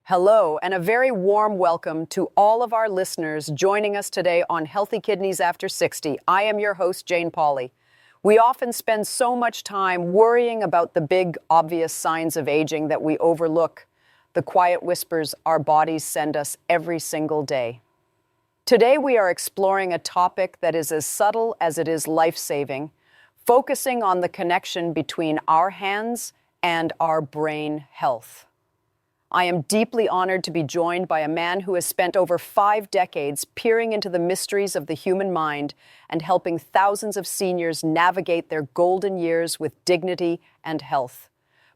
Hello, and a very warm welcome to all of our listeners joining us today on Healthy Kidneys After 60. I am your host, Jane Pauley. We often spend so much time worrying about the big, obvious signs of aging that we overlook, the quiet whispers our bodies send us every single day. Today, we are exploring a topic that is as subtle as it is life-saving, focusing on the connection between our hands and our brain health. I am deeply honored to be joined by a man who has spent over 5 decades peering into the mysteries of the human mind and helping thousands of seniors navigate their golden years with dignity and health.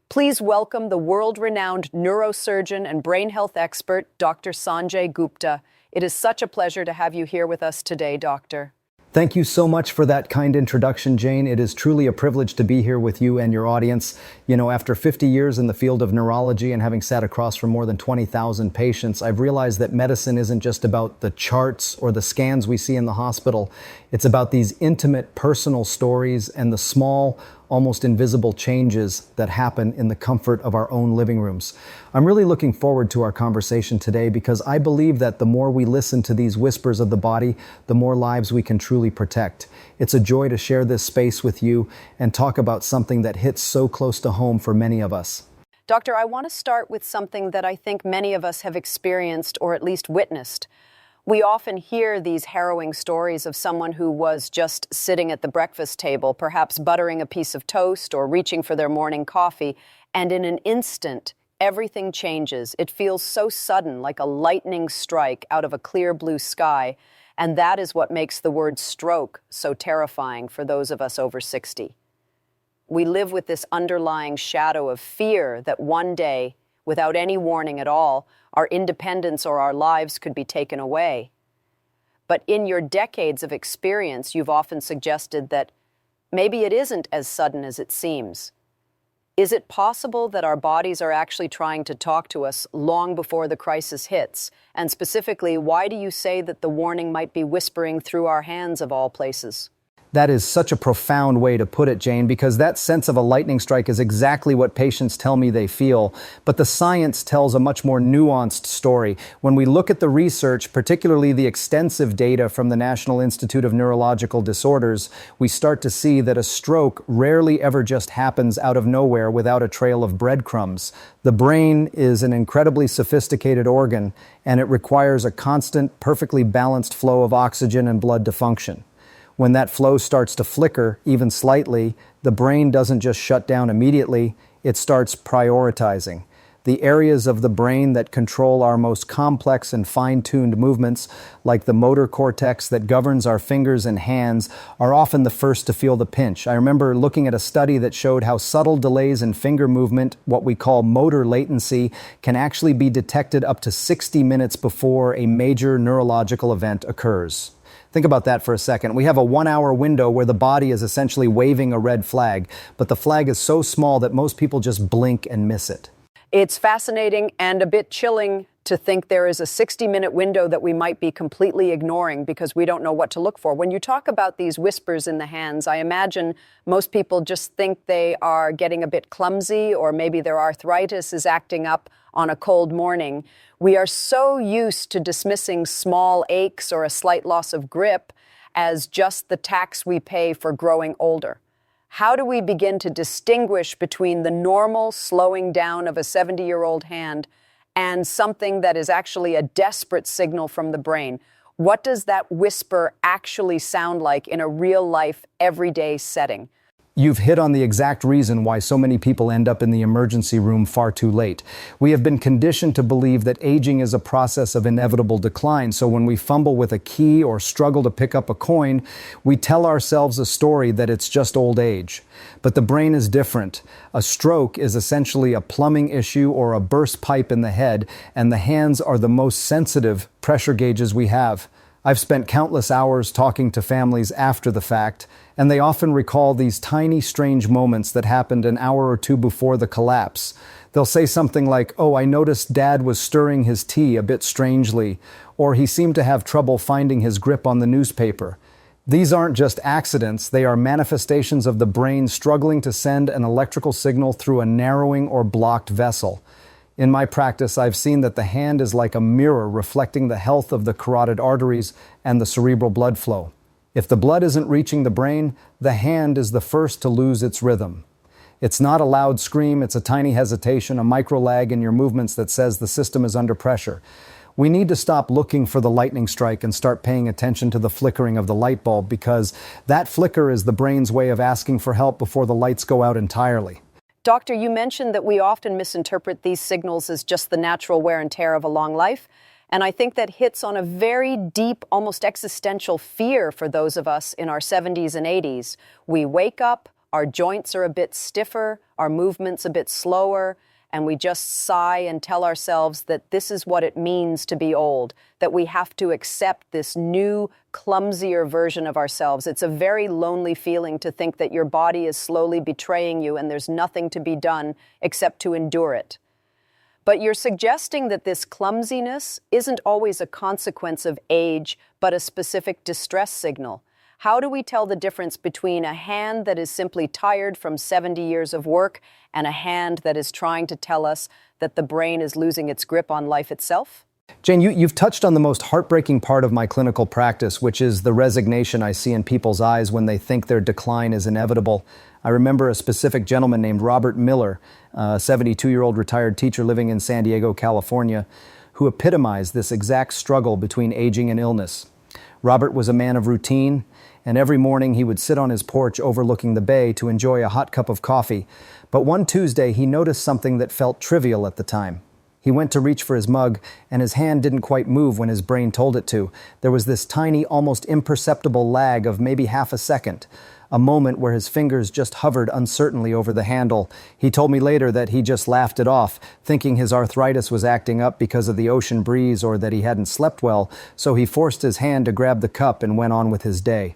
Please welcome the world-renowned neurosurgeon and brain health expert, Dr. Sanjay Gupta. It is such a pleasure to have you here with us today, Doctor. Thank you so much for that kind introduction, Jane. It is truly a privilege to be here with you and your audience. You know, after 50 years in the field of neurology and having sat across from more than 20,000 patients, I've realized that medicine isn't just about the charts or the scans we see in the hospital. It's about these intimate, personal stories and the small, almost invisible changes that happen in the comfort of our own living rooms. I'm really looking forward to our conversation today because I believe that the more we listen to these whispers of the body, the more lives we can truly protect. It's a joy to share this space with you and talk about something that hits so close to home for many of us. Doctor, I want to start with something that I think many of us have experienced or at least witnessed. We often hear these harrowing stories of someone who was just sitting at the breakfast table, perhaps buttering a piece of toast or reaching for their morning coffee, and in an instant, everything changes. It feels so sudden, like a lightning strike out of a clear blue sky, and that is what makes the word stroke so terrifying for those of us over 60. We live with this underlying shadow of fear that one day, without any warning at all, our independence or our lives could be taken away. But in your decades of experience, you've often suggested that maybe it isn't as sudden as it seems. Is it possible that our bodies are actually trying to talk to us long before the crisis hits? And specifically, why do you say that the warning might be whispering through our hands of all places? That is such a profound way to put it, Jane, because that sense of a lightning strike is exactly what patients tell me they feel. But the science tells a much more nuanced story. When we look at the research, particularly the extensive data from the National Institute of Neurological Disorders, we start to see that a stroke rarely ever just happens out of nowhere without a trail of breadcrumbs. The brain is an incredibly sophisticated organ, and it requires a constant, perfectly balanced flow of oxygen and blood to function. When that flow starts to flicker, even slightly, the brain doesn't just shut down immediately, it starts prioritizing. The areas of the brain that control our most complex and fine-tuned movements, like the motor cortex that governs our fingers and hands, are often the first to feel the pinch. I remember looking at a study that showed how subtle delays in finger movement, what we call motor latency, can actually be detected up to 60 minutes before a major neurological event occurs. Think about that for a second. We have a 1-hour window where the body is essentially waving a red flag, but the flag is so small that most people just blink and miss it. It's fascinating and a bit chilling to think there is a 60-minute window that we might be completely ignoring because we don't know what to look for. When you talk about these whispers in the hands, I imagine most people just think they are getting a bit clumsy or maybe their arthritis is acting up on a cold morning. We are so used to dismissing small aches or a slight loss of grip as just the tax we pay for growing older. How do we begin to distinguish between the normal slowing down of a 70-year-old hand and something that is actually a desperate signal from the brain? What does that whisper actually sound like in a real-life, everyday setting? You've hit on the exact reason why so many people end up in the emergency room far too late. We have been conditioned to believe that aging is a process of inevitable decline. So when we fumble with a key or struggle to pick up a coin, we tell ourselves a story that it's just old age. But the brain is different. A stroke is essentially a plumbing issue or a burst pipe in the head, and the hands are the most sensitive pressure gauges we have. I've spent countless hours talking to families after the fact, and they often recall these tiny, strange moments that happened an hour or two before the collapse. They'll say something like, "Oh, I noticed Dad was stirring his tea a bit strangely," or "He seemed to have trouble finding his grip on the newspaper." These aren't just accidents, they are manifestations of the brain struggling to send an electrical signal through a narrowing or blocked vessel. In my practice, I've seen that the hand is like a mirror reflecting the health of the carotid arteries and the cerebral blood flow. If the blood isn't reaching the brain, the hand is the first to lose its rhythm. It's not a loud scream, it's a tiny hesitation, a micro lag in your movements that says the system is under pressure. We need to stop looking for the lightning strike and start paying attention to the flickering of the light bulb, because that flicker is the brain's way of asking for help before the lights go out entirely. Doctor, you mentioned that we often misinterpret these signals as just the natural wear and tear of a long life, and I think that hits on a very deep, almost existential fear for those of us in our 70s and 80s. We wake up, our joints are a bit stiffer, our movements a bit slower, and we just sigh and tell ourselves that this is what it means to be old, that we have to accept this new, clumsier version of ourselves. It's a very lonely feeling to think that your body is slowly betraying you and there's nothing to be done except to endure it. But you're suggesting that this clumsiness isn't always a consequence of age, but a specific distress signal. How do we tell the difference between a hand that is simply tired from 70 years of work and a hand that is trying to tell us that the brain is losing its grip on life itself? Jane, you've touched on the most heartbreaking part of my clinical practice, which is the resignation I see in people's eyes when they think their decline is inevitable. I remember a specific gentleman named Robert Miller, a 72-year-old retired teacher living in San Diego, California, who epitomized this exact struggle between aging and illness. Robert was a man of routine, and every morning he would sit on his porch overlooking the bay to enjoy a hot cup of coffee. But one Tuesday, he noticed something that felt trivial at the time. He went to reach for his mug, and his hand didn't quite move when his brain told it to. There was this tiny, almost imperceptible lag of maybe half a second, a moment where his fingers just hovered uncertainly over the handle. He told me later that he just laughed it off, thinking his arthritis was acting up because of the ocean breeze or that he hadn't slept well, so he forced his hand to grab the cup and went on with his day.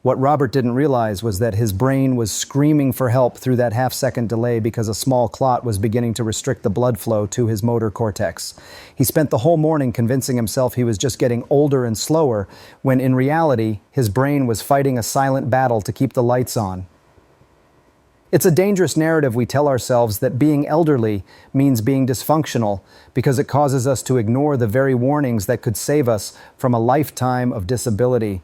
What Robert didn't realize was that his brain was screaming for help through that half-second delay because a small clot was beginning to restrict the blood flow to his motor cortex. He spent the whole morning convincing himself he was just getting older and slower, when in reality, his brain was fighting a silent battle to keep the lights on. It's a dangerous narrative we tell ourselves, that being elderly means being dysfunctional, because it causes us to ignore the very warnings that could save us from a lifetime of disability.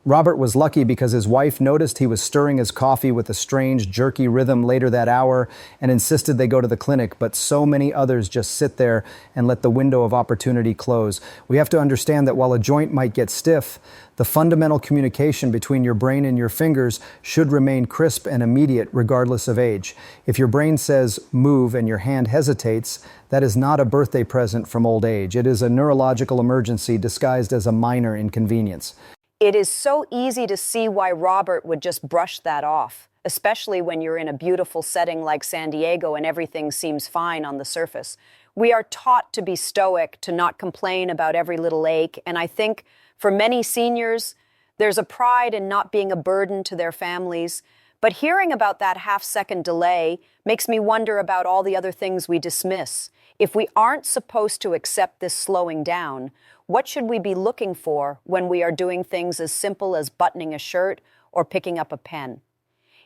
Robert was lucky because his wife noticed he was stirring his coffee with a strange, jerky rhythm later that hour and insisted they go to the clinic, but so many others just sit there and let the window of opportunity close. We have to understand that while a joint might get stiff, the fundamental communication between your brain and your fingers should remain crisp and immediate regardless of age. If your brain says move and your hand hesitates, that is not a birthday present from old age. It is a neurological emergency disguised as a minor inconvenience. It is so easy to see why Robert would just brush that off, especially when you're in a beautiful setting like San Diego and everything seems fine on the surface. We are taught to be stoic, to not complain about every little ache, and I think for many seniors, there's a pride in not being a burden to their families. But hearing about that half-second delay makes me wonder about all the other things we dismiss. If we aren't supposed to accept this slowing down, what should we be looking for when we are doing things as simple as buttoning a shirt or picking up a pen?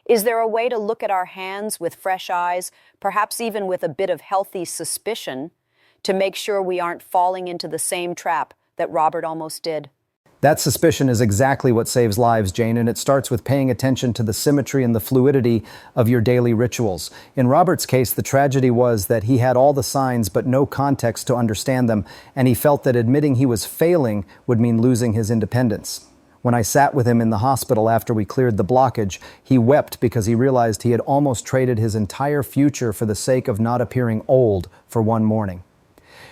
Is there a way to look at our hands with fresh eyes, perhaps even with a bit of healthy suspicion, to make sure we aren't falling into the same trap that Robert almost did? That suspicion is exactly what saves lives, Jane, and it starts with paying attention to the symmetry and the fluidity of your daily rituals. In Robert's case, the tragedy was that he had all the signs but no context to understand them, and he felt that admitting he was failing would mean losing his independence. When I sat with him in the hospital after we cleared the blockage, he wept because he realized he had almost traded his entire future for the sake of not appearing old for one morning.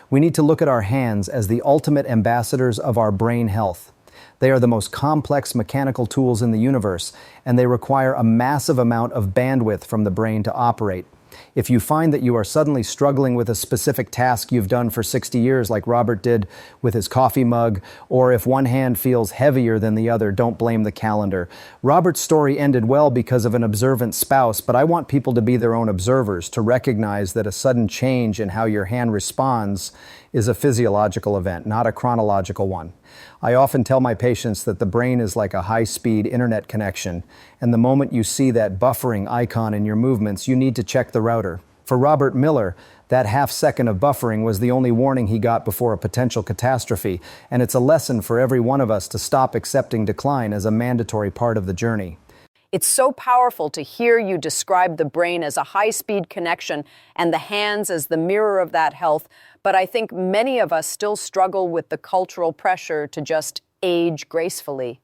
We need to look at our hands as the ultimate ambassadors of our brain health. They are the most complex mechanical tools in the universe, and they require a massive amount of bandwidth from the brain to operate. If you find that you are suddenly struggling with a specific task you've done for 60 years, like Robert did with his coffee mug, or if one hand feels heavier than the other, don't blame the calendar. Robert's story ended well because of an observant spouse, but I want people to be their own observers, to recognize that a sudden change in how your hand responds is a physiological event, not a chronological one. I often tell my patients that the brain is like a high-speed internet connection, and the moment you see that buffering icon in your movements, you need to check the router. For Robert Miller, that half second of buffering was the only warning he got before a potential catastrophe, and it's a lesson for every one of us to stop accepting decline as a mandatory part of the journey. It's so powerful to hear you describe the brain as a high-speed connection and the hands as the mirror of that health, but I think many of us still struggle with the cultural pressure to just age gracefully.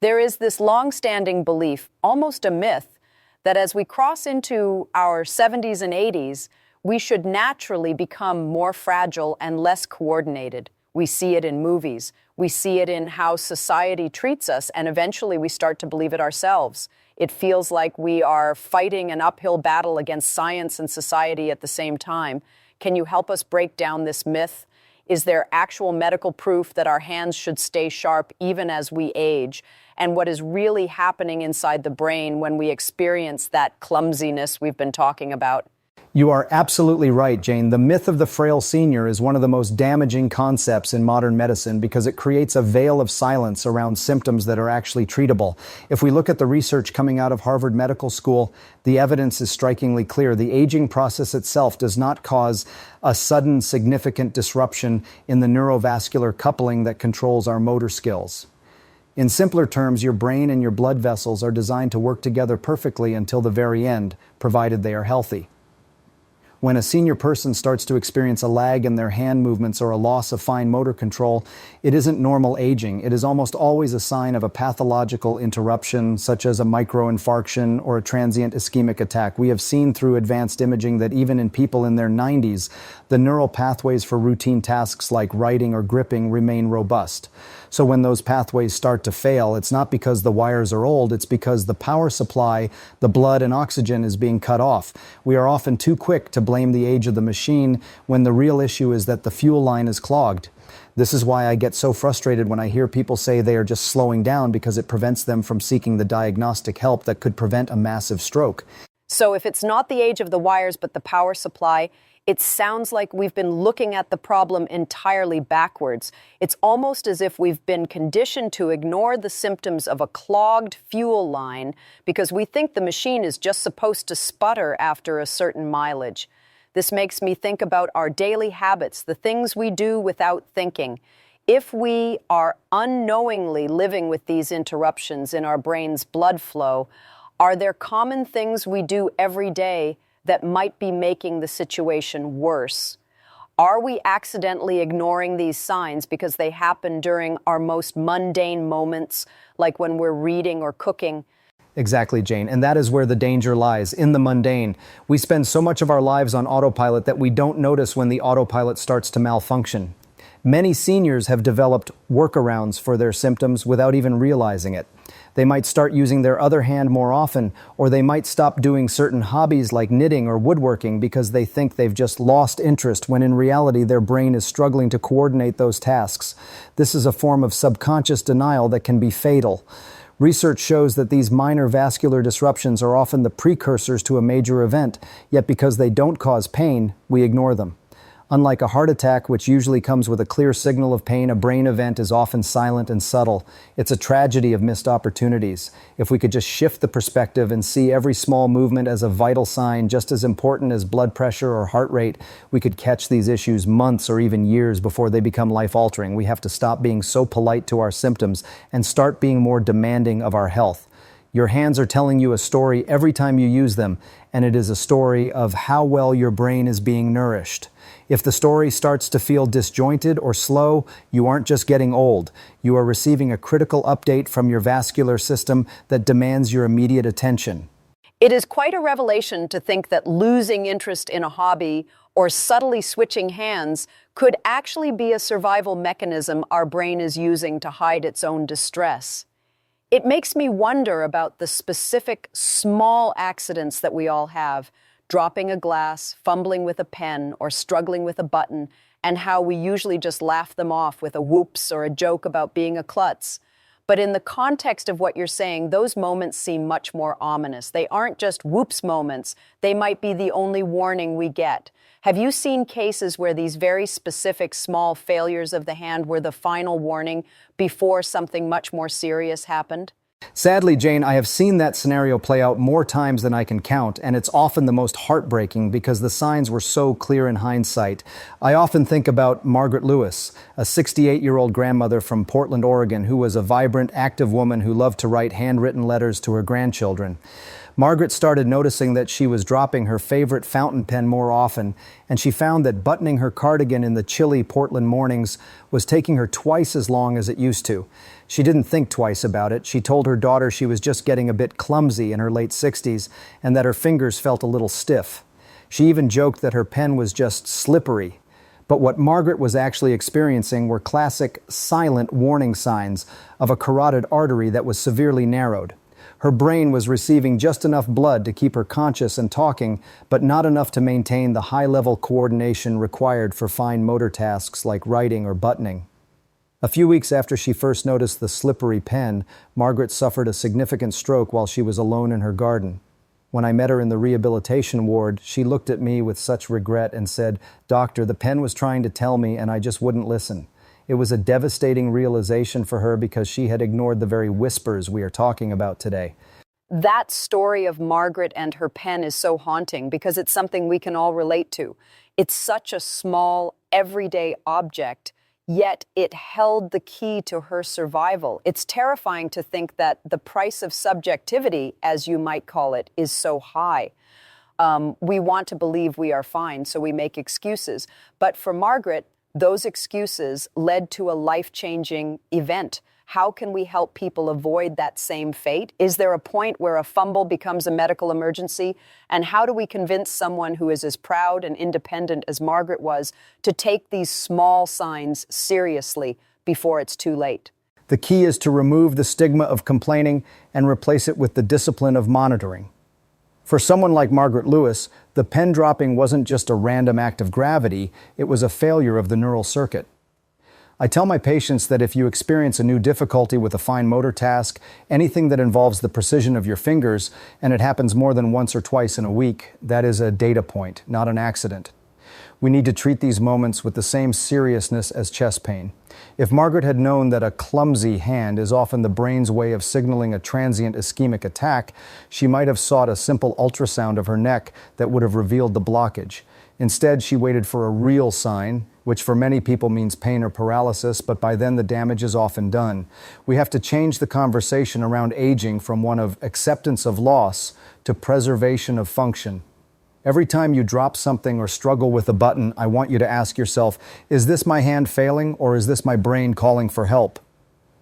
There is this long-standing belief, almost a myth, that as we cross into our 70s and 80s, we should naturally become more fragile and less coordinated. We see it in movies. We see it in how society treats us, and eventually we start to believe it ourselves. It feels like we are fighting an uphill battle against science and society at the same time. Can you help us break down this myth? Is there actual medical proof that our hands should stay sharp even as we age? And what is really happening inside the brain when we experience that clumsiness we've been talking about? You are absolutely right, Jane. The myth of the frail senior is one of the most damaging concepts in modern medicine because it creates a veil of silence around symptoms that are actually treatable. If we look at the research coming out of Harvard Medical School, the evidence is strikingly clear. The aging process itself does not cause a sudden significant disruption in the neurovascular coupling that controls our motor skills. In simpler terms, your brain and your blood vessels are designed to work together perfectly until the very end, provided they are healthy. When a senior person starts to experience a lag in their hand movements or a loss of fine motor control, it isn't normal aging. It is almost always a sign of a pathological interruption, such as a microinfarction or a transient ischemic attack. We have seen through advanced imaging that even in people in their 90s, the neural pathways for routine tasks like writing or gripping remain robust. So when those pathways start to fail, it's not because the wires are old, it's because the power supply, the blood and oxygen is being cut off. We are often too quick to blame the age of the machine when the real issue is that the fuel line is clogged. This is why I get so frustrated when I hear people say they are just slowing down because it prevents them from seeking the diagnostic help that could prevent a massive stroke. So if it's not the age of the wires but the power supply, it sounds like we've been looking at the problem entirely backwards. It's almost as if we've been conditioned to ignore the symptoms of a clogged fuel line because we think the machine is just supposed to sputter after a certain mileage. This makes me think about our daily habits, the things we do without thinking. If we are unknowingly living with these interruptions in our brain's blood flow, are there common things we do every day that might be making the situation worse? Are we accidentally ignoring these signs because they happen during our most mundane moments, like when we're reading or cooking? Exactly, Jane. And that is where the danger lies, in the mundane. We spend so much of our lives on autopilot that we don't notice when the autopilot starts to malfunction. Many seniors have developed workarounds for their symptoms without even realizing it. They might start using their other hand more often, or they might stop doing certain hobbies like knitting or woodworking because they think they've just lost interest when in reality their brain is struggling to coordinate those tasks. This is a form of subconscious denial that can be fatal. Research shows that these minor vascular disruptions are often the precursors to a major event, yet because they don't cause pain, we ignore them. Unlike a heart attack, which usually comes with a clear signal of pain, a brain event is often silent and subtle. It's a tragedy of missed opportunities. If we could just shift the perspective and see every small movement as a vital sign, just as important as blood pressure or heart rate, we could catch these issues months or even years before they become life-altering. We have to stop being so polite to our symptoms and start being more demanding of our health. Your hands are telling you a story every time you use them, and it is a story of how well your brain is being nourished. If the story starts to feel disjointed or slow, you aren't just getting old. You are receiving a critical update from your vascular system that demands your immediate attention. It is quite a revelation to think that losing interest in a hobby or subtly switching hands could actually be a survival mechanism our brain is using to hide its own distress. It makes me wonder about the specific small accidents that we all have, dropping a glass, fumbling with a pen, or struggling with a button, and how we usually just laugh them off with a whoops or a joke about being a klutz. But in the context of what you're saying, those moments seem much more ominous. They aren't just whoops moments. They might be the only warning we get. Have you seen cases where these very specific small failures of the hand were the final warning before something much more serious happened? Sadly, Jane, I have seen that scenario play out more times than I can count, and it's often the most heartbreaking because the signs were so clear in hindsight. I often think about Margaret Lewis, a 68-year-old grandmother from Portland, Oregon, who was a vibrant, active woman who loved to write handwritten letters to her grandchildren. Margaret started noticing that she was dropping her favorite fountain pen more often, and she found that buttoning her cardigan in the chilly Portland mornings was taking her twice as long as it used to. She didn't think twice about it. She told her daughter she was just getting a bit clumsy in her late 60s and that her fingers felt a little stiff. She even joked that her pen was just slippery. But what Margaret was actually experiencing were classic silent warning signs of a carotid artery that was severely narrowed. Her brain was receiving just enough blood to keep her conscious and talking, but not enough to maintain the high-level coordination required for fine motor tasks like writing or buttoning. A few weeks after she first noticed the slippery pen, Margaret suffered a significant stroke while she was alone in her garden. When I met her in the rehabilitation ward, she looked at me with such regret and said, "Doctor, the pen was trying to tell me and I just wouldn't listen." It was a devastating realization for her because she had ignored the very whispers we are talking about today. That story of Margaret and her pen is so haunting because it's something we can all relate to. It's such a small, everyday object, yet it held the key to her survival. It's terrifying to think that the price of subjectivity, as you might call it, is so high. We want to believe we are fine, so we make excuses. But for Margaret, those excuses led to a life-changing event. How can we help people avoid that same fate? Is there a point where a fumble becomes a medical emergency? And how do we convince someone who is as proud and independent as Margaret was to take these small signs seriously before it's too late? The key is to remove the stigma of complaining and replace it with the discipline of monitoring. For someone like Margaret Lewis, the pen dropping wasn't just a random act of gravity, it was a failure of the neural circuit. I tell my patients that if you experience a new difficulty with a fine motor task, anything that involves the precision of your fingers, and it happens more than once or twice in a week, that is a data point, not an accident. We need to treat these moments with the same seriousness as chest pain. If Margaret had known that a clumsy hand is often the brain's way of signaling a transient ischemic attack, she might have sought a simple ultrasound of her neck that would have revealed the blockage. Instead, she waited for a real sign, which for many people means pain or paralysis, but by then the damage is often done. We have to change the conversation around aging from one of acceptance of loss to preservation of function. Every time you drop something or struggle with a button, I want you to ask yourself, is this my hand failing or is this my brain calling for help?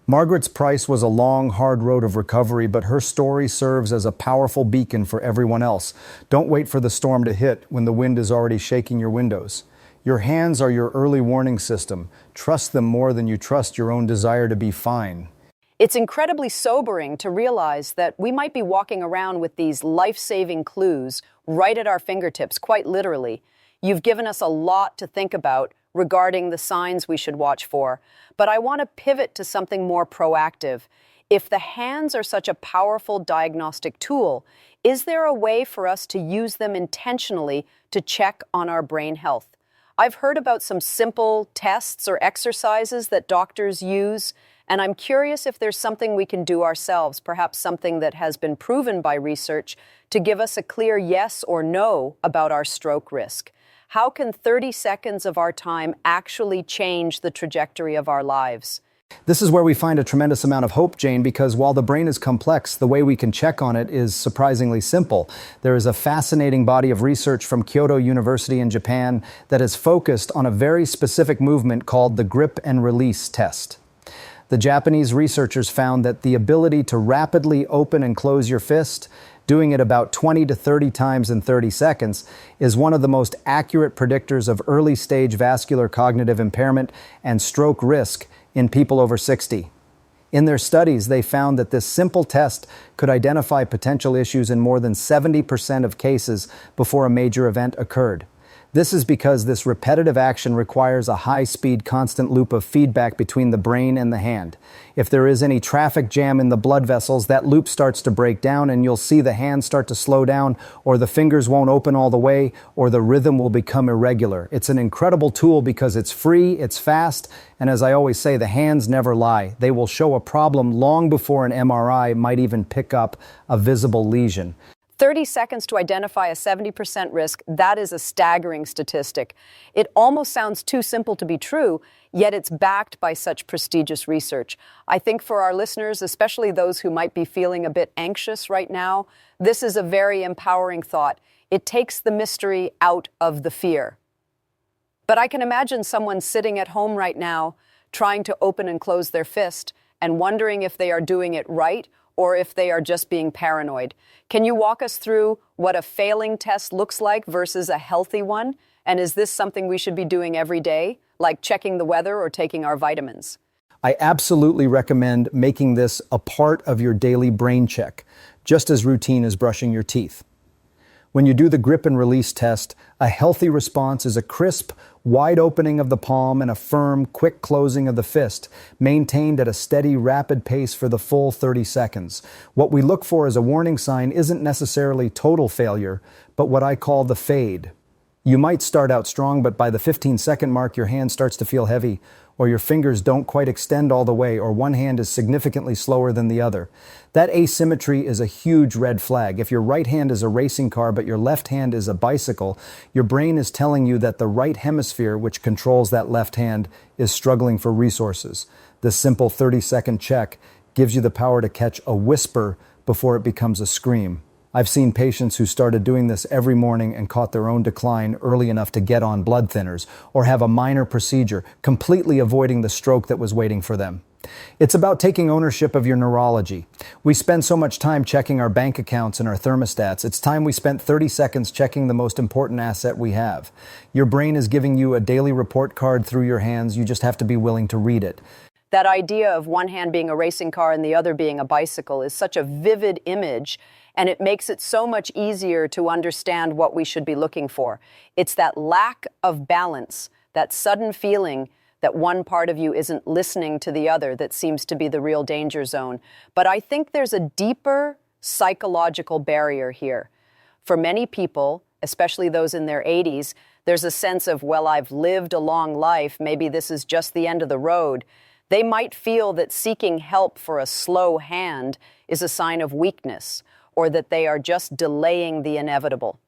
Margaret's price was a long, hard road of recovery, but her story serves as a powerful beacon for everyone else. Don't wait for the storm to hit when the wind is already shaking your windows. Your hands are your early warning system. Trust them more than you trust your own desire to be fine. It's incredibly sobering to realize that we might be walking around with these life-saving clues right at our fingertips, quite literally. You've given us a lot to think about regarding the signs we should watch for, but I want to pivot to something more proactive. If the hands are such a powerful diagnostic tool, is there a way for us to use them intentionally to check on our brain health? I've heard about some simple tests or exercises that doctors use, and I'm curious if there's something we can do ourselves, perhaps something that has been proven by research to give us a clear yes or no about our stroke risk. How can 30 seconds of our time actually change the trajectory of our lives? This is where we find a tremendous amount of hope, Jane, because while the brain is complex, the way we can check on it is surprisingly simple. There is a fascinating body of research from Kyoto University in Japan that is focused on a very specific movement called the grip and release test. The Japanese researchers found that the ability to rapidly open and close your fist, doing it about 20 to 30 times in 30 seconds, is one of the most accurate predictors of early-stage vascular cognitive impairment and stroke risk in people over 60. In their studies, they found that this simple test could identify potential issues in more than 70% of cases before a major event occurred. This is because this repetitive action requires a high-speed, constant loop of feedback between the brain and the hand. If there is any traffic jam in the blood vessels, that loop starts to break down and you'll see the hands start to slow down, or the fingers won't open all the way, or the rhythm will become irregular. It's an incredible tool because it's free, it's fast, and as I always say, the hands never lie. They will show a problem long before an MRI might even pick up a visible lesion. 30 seconds to identify a 70% risk, that is a staggering statistic. It almost sounds too simple to be true, yet it's backed by such prestigious research. I think for our listeners, especially those who might be feeling a bit anxious right now, this is a very empowering thought. It takes the mystery out of the fear. But I can imagine someone sitting at home right now, trying to open and close their fist and wondering if they are doing it right or if they are just being paranoid. Can you walk us through what a failing test looks like versus a healthy one? And is this something we should be doing every day, like checking the weather or taking our vitamins? I absolutely recommend making this a part of your daily brain check, just as routine as brushing your teeth. When you do the grip and release test, a healthy response is a crisp, wide opening of the palm and a firm, quick closing of the fist, maintained at a steady, rapid pace for the full 30 seconds. What we look for as a warning sign isn't necessarily total failure, but what I call the fade. You might start out strong, but by the 15-second mark, your hand starts to feel heavy, or your fingers don't quite extend all the way, or one hand is significantly slower than the other. That asymmetry is a huge red flag. If your right hand is a racing car, but your left hand is a bicycle, your brain is telling you that the right hemisphere, which controls that left hand, is struggling for resources. This simple 30-second check gives you the power to catch a whisper before it becomes a scream. I've seen patients who started doing this every morning and caught their own decline early enough to get on blood thinners or have a minor procedure, completely avoiding the stroke that was waiting for them. It's about taking ownership of your neurology. We spend so much time checking our bank accounts and our thermostats. It's time we spent 30 seconds checking the most important asset we have. Your brain is giving you a daily report card through your hands. You just have to be willing to read it. That idea of one hand being a racing car and the other being a bicycle is such a vivid image, and it makes it so much easier to understand what we should be looking for. It's that lack of balance, that sudden feeling that one part of you isn't listening to the other that seems to be the real danger zone. But I think there's a deeper psychological barrier here. For many people, especially those in their 80s, there's a sense of, well, I've lived a long life, maybe this is just the end of the road. They might feel that seeking help for a slow hand is a sign of weakness, or that they are just delaying the inevitable.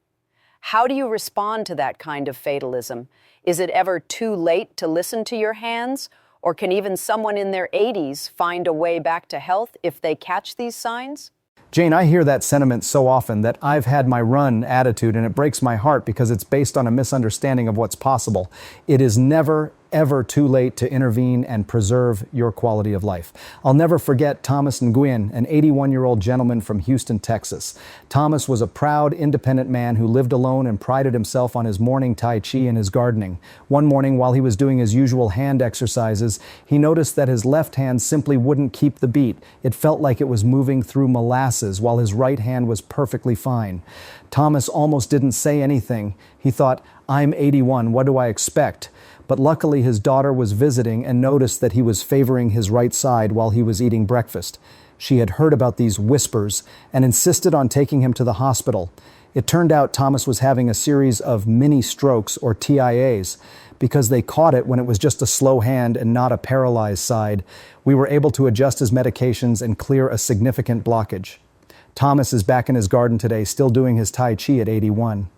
How do you respond to that kind of fatalism? Is it ever too late to listen to your hands? Or can even someone in their 80s find a way back to health if they catch these signs? Jane, I hear that sentiment so often that I've had my run attitude, and it breaks my heart because it's based on a misunderstanding of what's possible. It is never, ever too late to intervene and preserve your quality of life. I'll never forget Thomas Nguyen, an 81-year-old gentleman from Houston, Texas. Thomas was a proud, independent man who lived alone and prided himself on his morning Tai Chi and his gardening. One morning, while he was doing his usual hand exercises, he noticed that his left hand simply wouldn't keep the beat. It felt like it was moving through molasses while his right hand was perfectly fine. Thomas almost didn't say anything. He thought, I'm 81, what do I expect? But luckily his daughter was visiting and noticed that he was favoring his right side while he was eating breakfast. She had heard about these whispers and insisted on taking him to the hospital. It turned out Thomas was having a series of mini strokes, or TIAs. Because they caught it when it was just a slow hand and not a paralyzed side, we were able to adjust his medications and clear a significant blockage. Thomas is back in his garden today, still doing his Tai Chi at 81.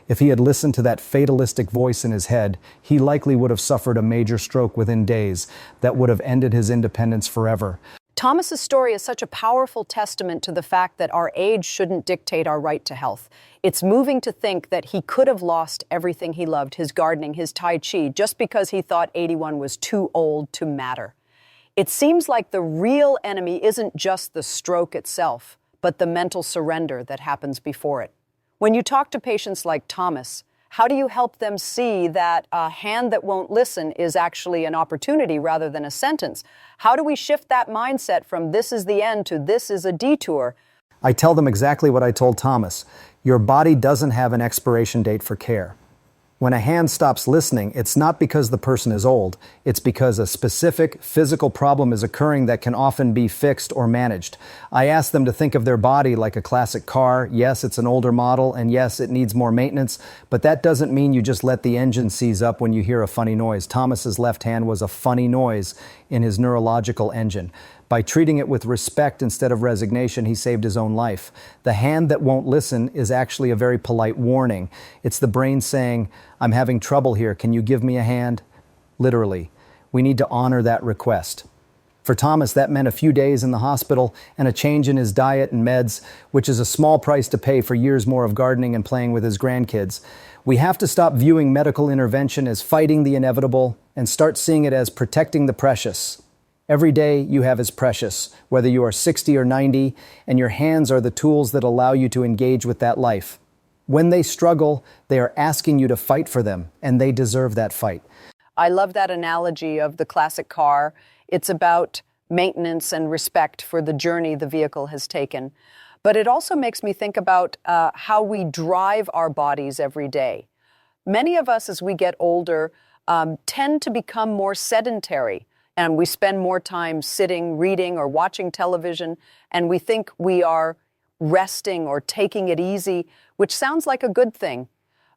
If he had listened to that fatalistic voice in his head, he likely would have suffered a major stroke within days that would have ended his independence forever. Thomas's story is such a powerful testament to the fact that our age shouldn't dictate our right to health. It's moving to think that he could have lost everything he loved, his gardening, his Tai Chi, just because he thought 81 was too old to matter. It seems like the real enemy isn't just the stroke itself, but the mental surrender that happens before it. When you talk to patients like Thomas, how do you help them see that a hand that won't listen is actually an opportunity rather than a sentence? How do we shift that mindset from this is the end to this is a detour? I tell them exactly what I told Thomas. Your body doesn't have an expiration date for care. When a hand stops listening, it's not because the person is old. It's because a specific physical problem is occurring that can often be fixed or managed. I ask them to think of their body like a classic car. Yes, it's an older model, and yes, it needs more maintenance, but that doesn't mean you just let the engine seize up when you hear a funny noise. Thomas's left hand was a funny noise in his neurological engine. By treating it with respect instead of resignation, he saved his own life. The hand that won't listen is actually a very polite warning. It's the brain saying, "I'm having trouble here. Can you give me a hand?" Literally. We need to honor that request. For Thomas, that meant a few days in the hospital and a change in his diet and meds, which is a small price to pay for years more of gardening and playing with his grandkids. We have to stop viewing medical intervention as fighting the inevitable and start seeing it as protecting the precious. Every day you have is precious, whether you are 60 or 90, and your hands are the tools that allow you to engage with that life. When they struggle, they are asking you to fight for them, and they deserve that fight. I love that analogy of the classic car. It's about maintenance and respect for the journey the vehicle has taken. But it also makes me think about how we drive our bodies every day. Many of us, as we get older, tend to become more sedentary. And we spend more time sitting, reading, or watching television, and we think we are resting or taking it easy, which sounds like a good thing.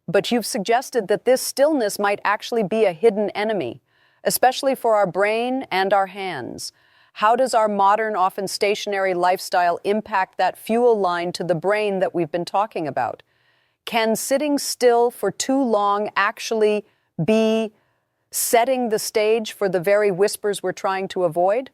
But you've suggested that this stillness might actually be a hidden enemy, especially for our brain and our hands. How does our modern, often stationary lifestyle impact that fuel line to the brain that we've been talking about? Can sitting still for too long actually be setting the stage for the very whispers we're trying to avoid?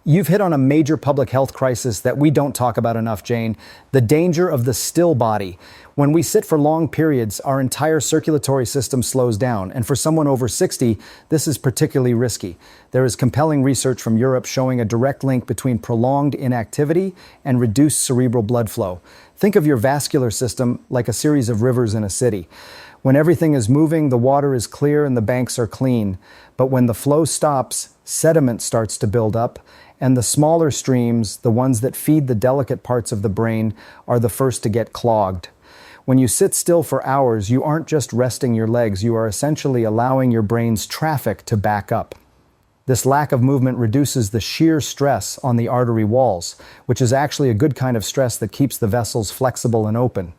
You've hit on a major public health crisis that we don't talk about enough, Jane. The danger of the still body. When we sit for long periods, our entire circulatory system slows down, and for someone over 60, this is particularly risky. There is compelling research from Europe showing a direct link between prolonged inactivity and reduced cerebral blood flow. Think of your vascular system like a series of rivers in a city. When everything is moving, the water is clear and the banks are clean. But when the flow stops, sediment starts to build up, and the smaller streams, the ones that feed the delicate parts of the brain, are the first to get clogged. When you sit still for hours, you aren't just resting your legs, you are essentially allowing your brain's traffic to back up. This lack of movement reduces the shear stress on the artery walls, which is actually a good kind of stress that keeps the vessels flexible and open.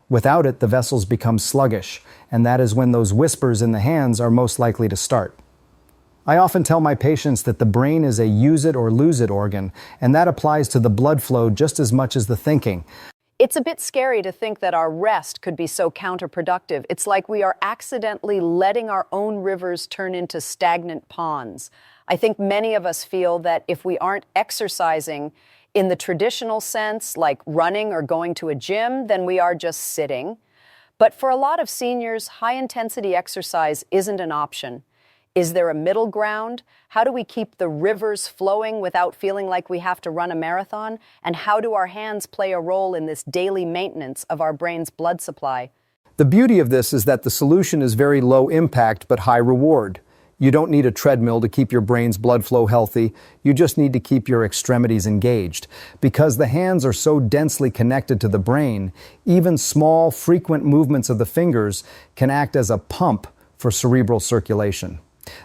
Without it, the vessels become sluggish, and that is when those whispers in the hands are most likely to start. I often tell my patients that the brain is a use it or lose it organ, and that applies to the blood flow just as much as the thinking. It's a bit scary to think that our rest could be so counterproductive. It's like we are accidentally letting our own rivers turn into stagnant ponds. I think many of us feel that if we aren't exercising in the traditional sense, like running or going to a gym, then we are just sitting. But for a lot of seniors, high-intensity exercise isn't an option. Is there a middle ground? How do we keep the rivers flowing without feeling like we have to run a marathon? And how do our hands play a role in this daily maintenance of our brain's blood supply? The beauty of this is that the solution is very low impact but high reward. You don't need a treadmill to keep your brain's blood flow healthy. You just need to keep your extremities engaged. Because the hands are so densely connected to the brain, even small, frequent movements of the fingers can act as a pump for cerebral circulation.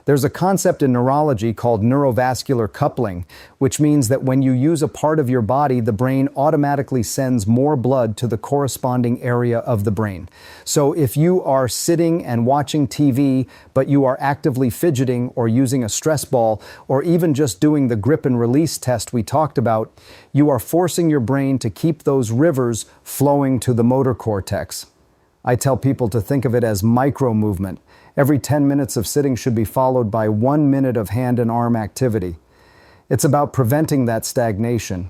There's a concept in neurology called neurovascular coupling, which means that when you use a part of your body, the brain automatically sends more blood to the corresponding area of the brain. So if you are sitting and watching TV, but you are actively fidgeting or using a stress ball, or even just doing the grip and release test we talked about, you are forcing your brain to keep those rivers flowing to the motor cortex. I tell people to think of it as micro movement. Every 10 minutes of sitting should be followed by 1 minute of hand and arm activity. It's about preventing that stagnation.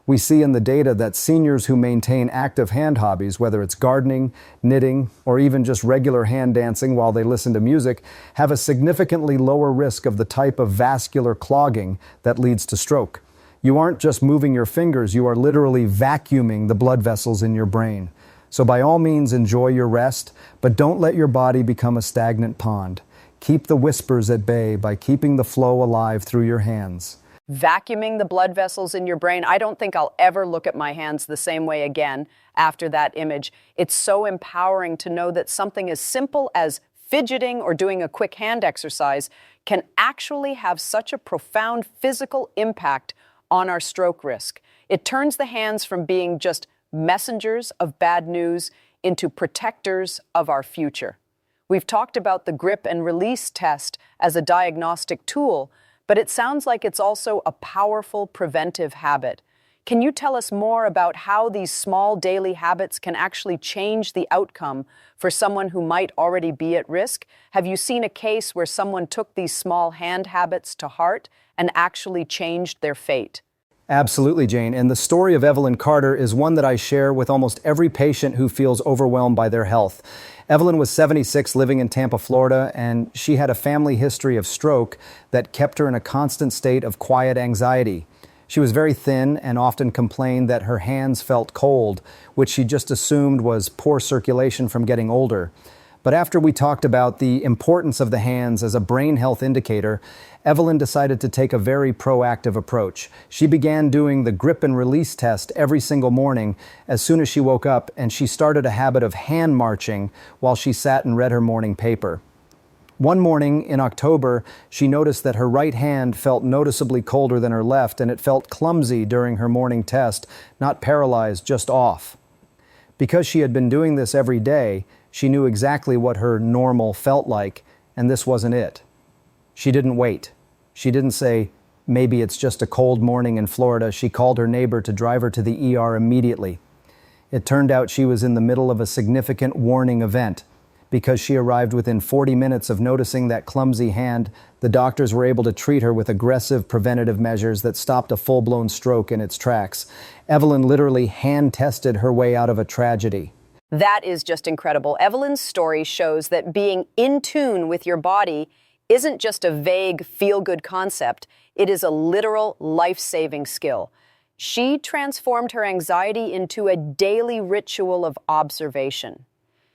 We see in the data that seniors who maintain active hand hobbies, whether it's gardening, knitting, or even just regular hand dancing while they listen to music, have a significantly lower risk of the type of vascular clogging that leads to stroke. You aren't just moving your fingers, you are literally vacuuming the blood vessels in your brain. So by all means, enjoy your rest, but don't let your body become a stagnant pond. Keep the whispers at bay by keeping the flow alive through your hands. vacuuming the blood vessels in your brain. I don't think I'll ever look at my hands the same way again after that image. It's so empowering to know that something as simple as fidgeting or doing a quick hand exercise can actually have such a profound physical impact on our stroke risk. It turns the hands from being just messengers of bad news into protectors of our future. We've talked about the grip and release test as a diagnostic tool, but it sounds like it's also a powerful preventive habit. Can you tell us more about how these small daily habits can actually change the outcome for someone who might already be at risk? Have you seen a case where someone took these small hand habits to heart and actually changed their fate? Absolutely, Jane. And the story of Evelyn Carter is one that I share with almost every patient who feels overwhelmed by their health. Evelyn was 76, living in Tampa, Florida, and she had a family history of stroke that kept her in a constant state of quiet anxiety. She was very thin and often complained that her hands felt cold, which she just assumed was poor circulation from getting older. But after we talked about the importance of the hands as a brain health indicator, Evelyn decided to take a very proactive approach. She began doing the grip and release test every single morning as soon as she woke up, and she started a habit of hand marching while she sat and read her morning paper. One morning in October, she noticed that her right hand felt noticeably colder than her left, and it felt clumsy during her morning test, not paralyzed, just off. Because she had been doing this every day, she knew exactly what her normal felt like, and this wasn't it. She didn't wait. She didn't say, maybe it's just a cold morning in Florida. She called her neighbor to drive her to the ER immediately. It turned out she was in the middle of a significant warning event. Because she arrived within 40 minutes of noticing that clumsy hand, the doctors were able to treat her with aggressive preventative measures that stopped a full-blown stroke in its tracks. Evelyn literally hand-tested her way out of a tragedy. That is just incredible. Evelyn's story shows that being in tune with your body isn't just a vague, feel-good concept. It is a literal, life-saving skill. She transformed her anxiety into a daily ritual of observation.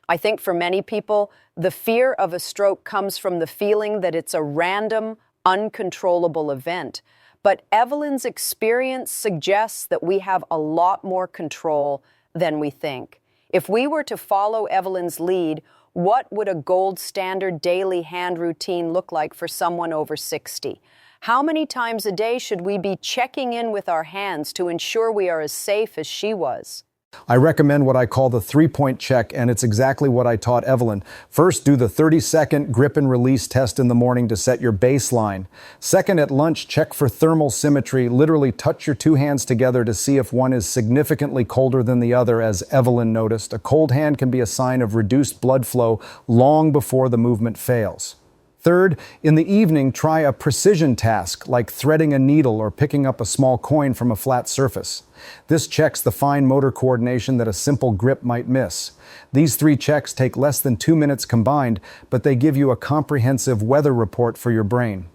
I think for many people, the fear of a stroke comes from the feeling that it's a random, uncontrollable event. But Evelyn's experience suggests that we have a lot more control than we think. If we were to follow Evelyn's lead, what would a gold standard daily hand routine look like for someone over 60? How many times a day should we be checking in with our hands to ensure we are as safe as she was? I recommend what I call the 3-point check, and it's exactly what I taught Evelyn. First, do the 30-second grip and release test in the morning to set your baseline. Second, at lunch, check for thermal symmetry. Literally touch your two hands together to see if one is significantly colder than the other, as Evelyn noticed. A cold hand can be a sign of reduced blood flow long before the movement fails. Third, in the evening, try a precision task like threading a needle or picking up a small coin from a flat surface. This checks the fine motor coordination that a simple grip might miss. These 3 checks take less than 2 minutes combined, but they give you a comprehensive weather report for your brain.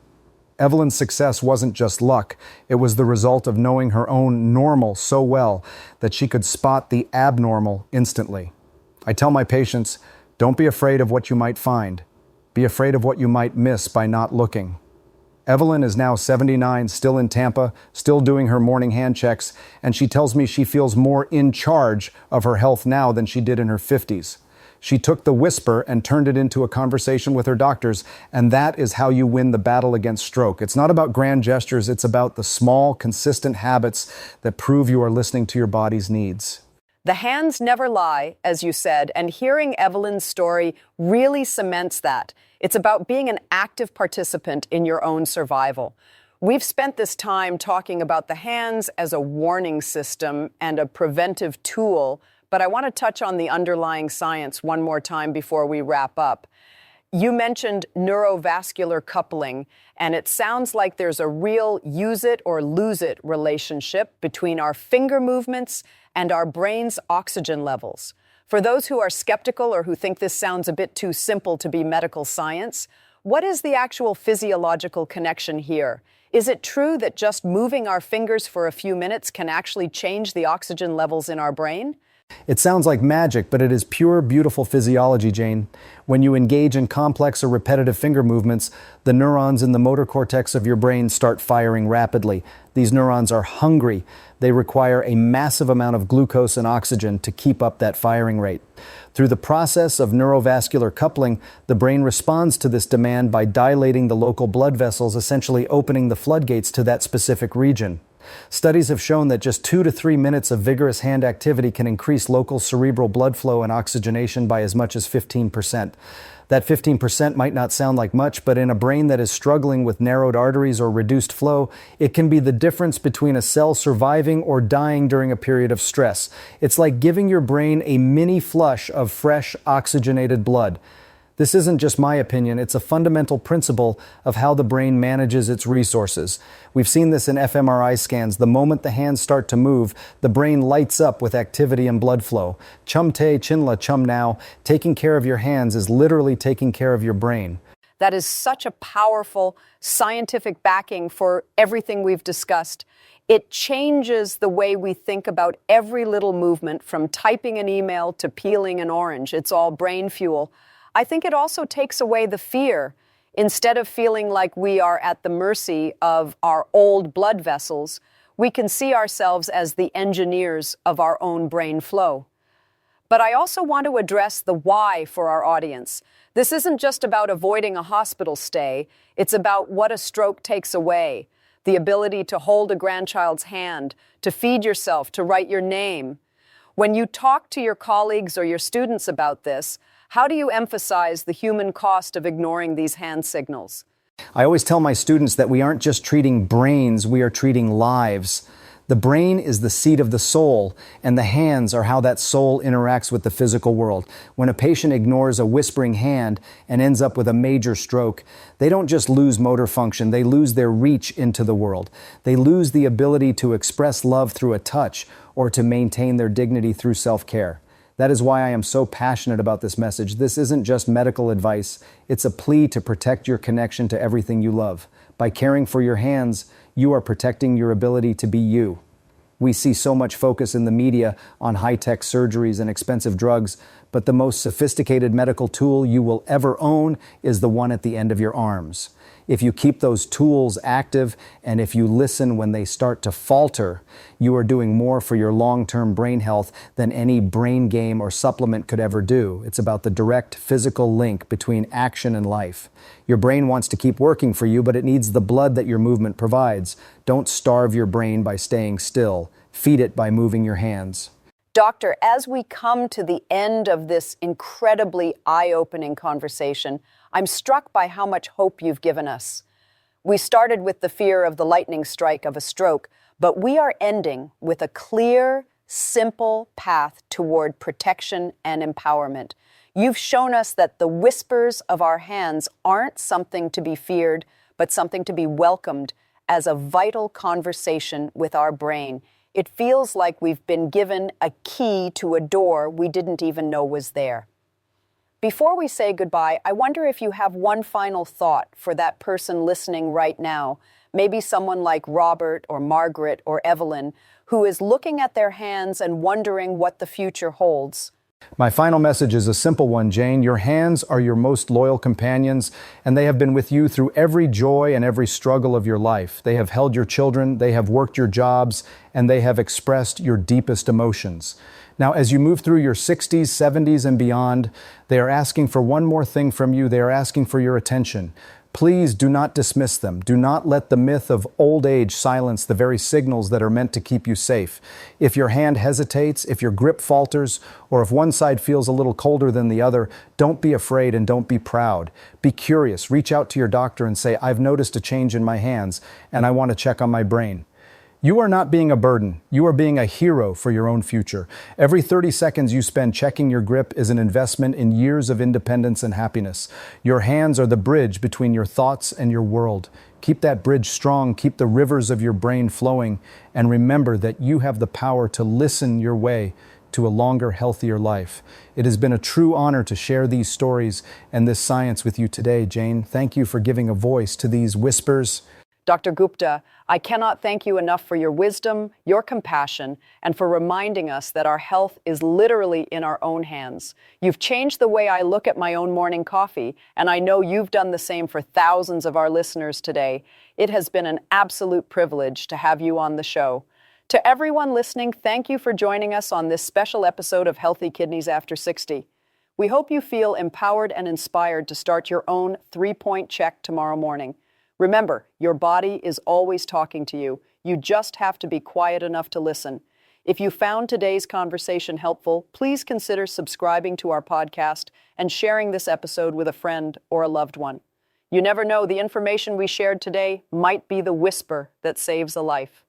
Evelyn's success wasn't just luck. It was the result of knowing her own normal so well that she could spot the abnormal instantly. I tell my patients, don't be afraid of what you might find. Be afraid of what you might miss by not looking. Evelyn is now 79, still in Tampa, still doing her morning hand checks, and she tells me she feels more in charge of her health now than she did in her 50s. She took the whisper and turned it into a conversation with her doctors, and that is how you win the battle against stroke. It's not about grand gestures, it's about the small, consistent habits that prove you are listening to your body's needs. The hands never lie, as you said, and hearing Evelyn's story really cements that. It's about being an active participant in your own survival. We've spent this time talking about the hands as a warning system and a preventive tool, but I want to touch on the underlying science one more time before we wrap up. You mentioned neurovascular coupling, and it sounds like there's a real use it or lose it relationship between our finger movements and our brain's oxygen levels. For those who are skeptical or who think this sounds a bit too simple to be medical science, what is the actual physiological connection here? Is it true that just moving our fingers for a few minutes can actually change the oxygen levels in our brain? It sounds like magic, but it is pure, beautiful physiology, Jane. When you engage in complex or repetitive finger movements, the neurons in the motor cortex of your brain start firing rapidly. These neurons are hungry. They require a massive amount of glucose and oxygen to keep up that firing rate. Through the process of neurovascular coupling, the brain responds to this demand by dilating the local blood vessels, essentially opening the floodgates to that specific region. Studies have shown that just 2 to 3 minutes of vigorous hand activity can increase local cerebral blood flow and oxygenation by as much as 15%. That 15% might not sound like much, but in a brain that is struggling with narrowed arteries or reduced flow, it can be the difference between a cell surviving or dying during a period of stress. It's like giving your brain a mini flush of fresh, oxygenated blood. This isn't just my opinion, it's a fundamental principle of how the brain manages its resources. We've seen this in fMRI scans. The moment the hands start to move, the brain lights up with activity and blood flow. Chum te, chinla, chum now. Taking care of your hands is literally taking care of your brain. That is such a powerful scientific backing for everything we've discussed. It changes the way we think about every little movement, from typing an email to peeling an orange. It's all brain fuel. I think it also takes away the fear. Instead of feeling like we are at the mercy of our old blood vessels, we can see ourselves as the engineers of our own brain flow. But I also want to address the why for our audience. This isn't just about avoiding a hospital stay. It's about what a stroke takes away. The ability to hold a grandchild's hand, to feed yourself, to write your name. When you talk to your colleagues or your students about this, how do you emphasize the human cost of ignoring these hand signals? I always tell my students that we aren't just treating brains, we are treating lives. The brain is the seat of the soul, and the hands are how that soul interacts with the physical world. When a patient ignores a whispering hand and ends up with a major stroke, they don't just lose motor function, they lose their reach into the world. They lose the ability to express love through a touch or to maintain their dignity through self-care. That is why I am so passionate about this message. This isn't just medical advice. It's a plea to protect your connection to everything you love. By caring for your hands, you are protecting your ability to be you. We see so much focus in the media on high-tech surgeries and expensive drugs, but the most sophisticated medical tool you will ever own is the one at the end of your arms. If you keep those tools active and if you listen when they start to falter, you are doing more for your long-term brain health than any brain game or supplement could ever do. It's about the direct physical link between action and life. Your brain wants to keep working for you, but it needs the blood that your movement provides. Don't starve your brain by staying still. Feed it by moving your hands. Doctor, as we come to the end of this incredibly eye-opening conversation, I'm struck by how much hope you've given us. We started with the fear of the lightning strike of a stroke, but we are ending with a clear, simple path toward protection and empowerment. You've shown us that the whispers of our hands aren't something to be feared, but something to be welcomed as a vital conversation with our brain. It feels like we've been given a key to a door we didn't even know was there. Before we say goodbye, I wonder if you have one final thought for that person listening right now, maybe someone like Robert or Margaret or Evelyn, who is looking at their hands and wondering what the future holds. My final message is a simple one, Jane. Your hands are your most loyal companions, and they have been with you through every joy and every struggle of your life. They have held your children, they have worked your jobs, and they have expressed your deepest emotions. Now, as you move through your 60s, 70s, and beyond, they are asking for one more thing from you. They are asking for your attention. Please do not dismiss them. Do not let the myth of old age silence the very signals that are meant to keep you safe. If your hand hesitates, if your grip falters, or if one side feels a little colder than the other, don't be afraid and don't be proud. Be curious. Reach out to your doctor and say, I've noticed a change in my hands, and I want to check on my brain. You are not being a burden. You are being a hero for your own future. Every 30 seconds you spend checking your grip is an investment in years of independence and happiness. Your hands are the bridge between your thoughts and your world. Keep that bridge strong, keep the rivers of your brain flowing, and remember that you have the power to listen your way to a longer, healthier life. It has been a true honor to share these stories and this science with you today, Jane. Thank you for giving a voice to these whispers. Dr. Gupta, I cannot thank you enough for your wisdom, your compassion, and for reminding us that our health is literally in our own hands. You've changed the way I look at my own morning coffee, and I know you've done the same for thousands of our listeners today. It has been an absolute privilege to have you on the show. To everyone listening, thank you for joining us on this special episode of Healthy Kidneys After 60. We hope you feel empowered and inspired to start your own 3-point check tomorrow morning. Remember, your body is always talking to you. You just have to be quiet enough to listen. If you found today's conversation helpful, please consider subscribing to our podcast and sharing this episode with a friend or a loved one. You never know, the information we shared today might be the whisper that saves a life.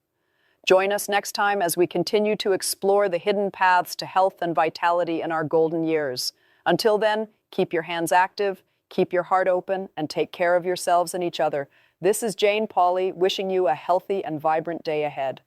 Join us next time as we continue to explore the hidden paths to health and vitality in our golden years. Until then, keep your hands active, keep your heart open, and take care of yourselves and each other. This is Jane Pauley wishing you a healthy and vibrant day ahead.